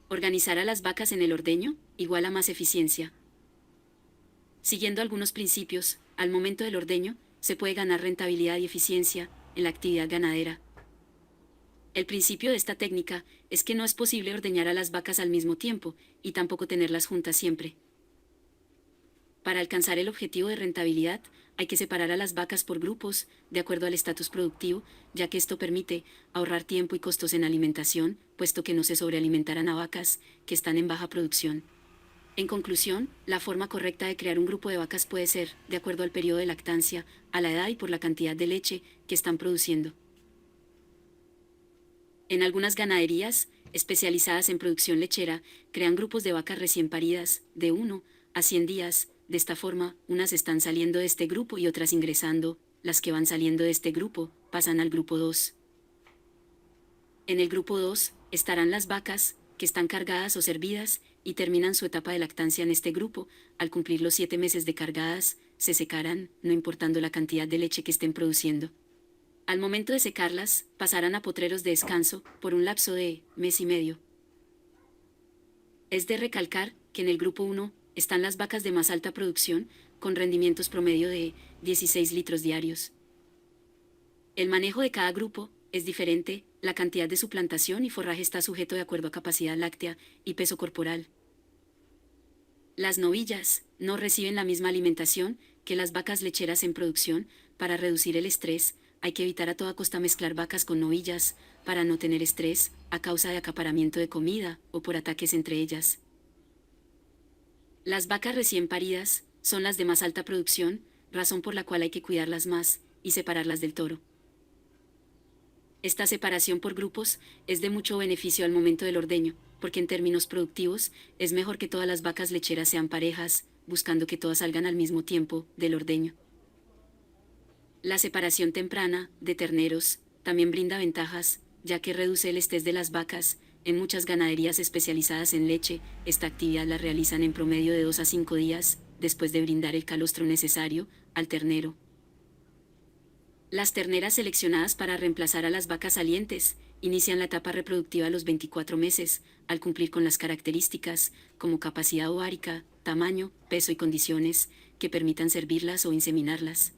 Organizar a las vacas en el ordeño, igual a más eficiencia. Siguiendo algunos principios, al momento del ordeño, se puede ganar rentabilidad y eficiencia en la actividad ganadera. El principio de esta técnica es que no es posible ordeñar a las vacas al mismo tiempo y tampoco tenerlas juntas siempre. Para alcanzar el objetivo de rentabilidad, hay que separar a las vacas por grupos, de acuerdo al estatus productivo, ya que esto permite ahorrar tiempo y costos en alimentación, puesto que no se sobrealimentarán a vacas que están en baja producción. En conclusión, la forma correcta de crear un grupo de vacas puede ser, de acuerdo al periodo de lactancia, a la edad y por la cantidad de leche que están produciendo. En algunas ganaderías, especializadas en producción lechera, crean grupos de vacas recién paridas, de 1 a 100 días. De esta forma, unas están saliendo de este grupo y otras ingresando. Las que van saliendo de este grupo pasan al grupo 2. En el grupo 2 estarán las vacas, que están cargadas o servidas, y terminan su etapa de lactancia en este grupo. Al cumplir los 7 meses de cargadas, se secarán, no importando la cantidad de leche que estén produciendo. Al momento de secarlas, pasarán a potreros de descanso, por un lapso de mes y medio. Es de recalcar que en el grupo 1 están las vacas de más alta producción, con rendimientos promedio de 16 litros diarios. El manejo de cada grupo es diferente, la cantidad de suplantación y forraje está sujeto de acuerdo a capacidad láctea y peso corporal. Las novillas no reciben la misma alimentación que las vacas lecheras en producción. Para reducir el estrés, hay que evitar a toda costa mezclar vacas con novillas, para no tener estrés, a causa de acaparamiento de comida, o por ataques entre ellas. Las vacas recién paridas son las de más alta producción, razón por la cual hay que cuidarlas más, y separarlas del toro. Esta separación por grupos es de mucho beneficio al momento del ordeño, porque en términos productivos es mejor que todas las vacas lecheras sean parejas, buscando que todas salgan al mismo tiempo del ordeño. La separación temprana de terneros también brinda ventajas, ya que reduce el estrés de las vacas. En muchas ganaderías especializadas en leche, esta actividad la realizan en promedio de 2 a 5 días, después de brindar el calostro necesario al ternero. Las terneras seleccionadas para reemplazar a las vacas salientes inician la etapa reproductiva a los 24 meses, al cumplir con las características, como capacidad ovárica, tamaño, peso y condiciones, que permitan servirlas o inseminarlas.